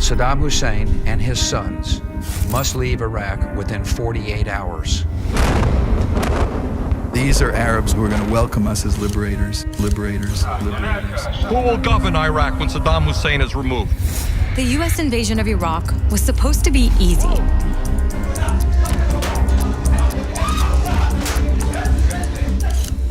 Saddam Hussein and his sons must leave Iraq within 48 hours. These are Arabs who are going to welcome us as liberators. Who will govern Iraq when Saddam Hussein is removed? The U.S. invasion of Iraq was supposed to be easy.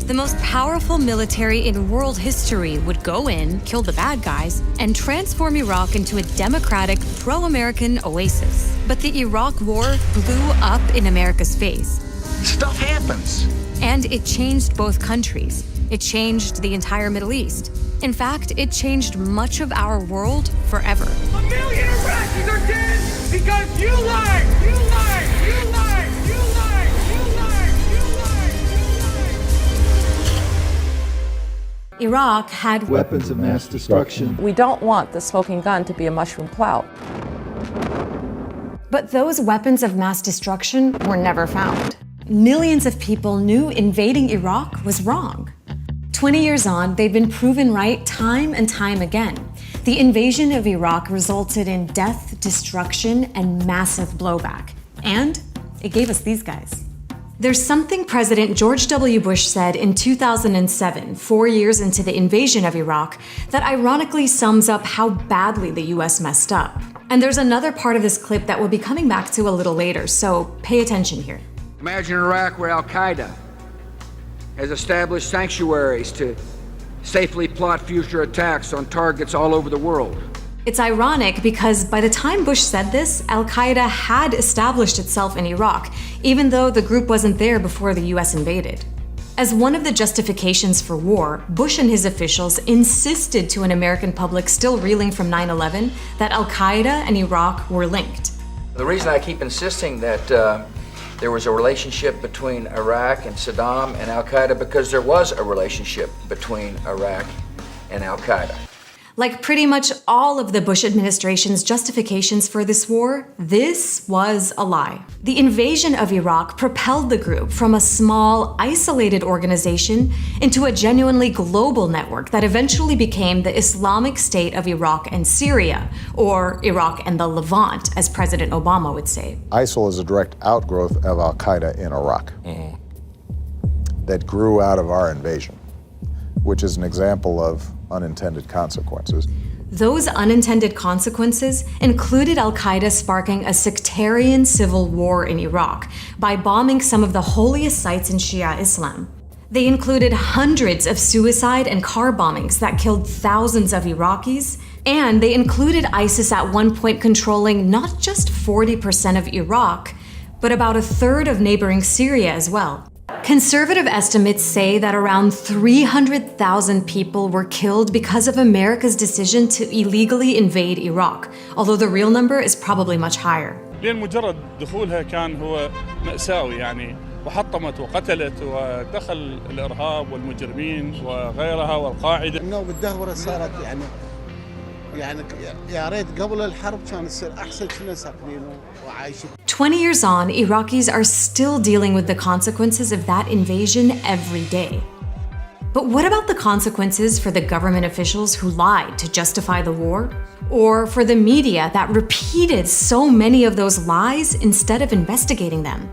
The most powerful military in world history would go in, kill the bad guys, and transform Iraq into a democratic, pro-American oasis. But the Iraq War blew up in America's face. Stuff happens. And it changed both countries. It changed the entire Middle East. In fact, it changed much of our world forever. 1 million Iraqis are dead because you lied! You lied! You lied! You lied! You lied! You lied! You lied! Iraq had Weapons of mass destruction. We don't want the smoking gun to be a mushroom cloud. But those weapons of mass destruction were never found. Millions of people knew invading Iraq was wrong. 20 years on, they've been proven right time and time again. The invasion of Iraq resulted in death, destruction, and massive blowback. And it gave us these guys. There's something President George W. Bush said in 2007, 4 years into the invasion of Iraq, that ironically sums up how badly the US messed up. And there's another part of this clip that we'll be coming back to a little later, so pay attention here. Imagine Iraq where Al-Qaeda has established sanctuaries to safely plot future attacks on targets all over the world. It's ironic because by the time Bush said this, Al-Qaeda had established itself in Iraq, even though the group wasn't there before the US invaded. As one of the justifications for war, Bush and his officials insisted to an American public still reeling from 9/11 that Al-Qaeda and Iraq were linked. The reason I keep insisting that there was a relationship between Iraq and Saddam and Al-Qaeda because there was a relationship between Iraq and Al-Qaeda. Like pretty much all of the Bush administration's justifications for this war, this was a lie. The invasion of Iraq propelled the group from a small, isolated organization into a genuinely global network that eventually became the Islamic State of Iraq and Syria, or Iraq and the Levant, as President Obama would say. ISIL is a direct outgrowth of Al-Qaeda in Iraq that grew out of our invasion, which is an example of unintended consequences. Those unintended consequences included Al-Qaeda sparking a sectarian civil war in Iraq by bombing some of the holiest sites in Shia Islam. They included hundreds of suicide and car bombings that killed thousands of Iraqis, and they included ISIS at one point controlling not just 40% of Iraq, but about a third of neighboring Syria as well. Conservative estimates say that around 300,000 people were killed because of America's decision to illegally invade Iraq, although the real number is probably much higher. لأن مجرد دخولها كان هو مأساوي يعني وحطمت وقتلت ودخل الإرهاب والمجرمين وغيرها والقاعدة. إنه بالدهورة صارت يعني يا ريت قبل الحرب كان يصير أحسن كنا ساكنين وعايشين. 20 years on, Iraqis are still dealing with the consequences of that invasion every day. But what about the consequences for the government officials who lied to justify the war? Or for the media that repeated so many of those lies instead of investigating them?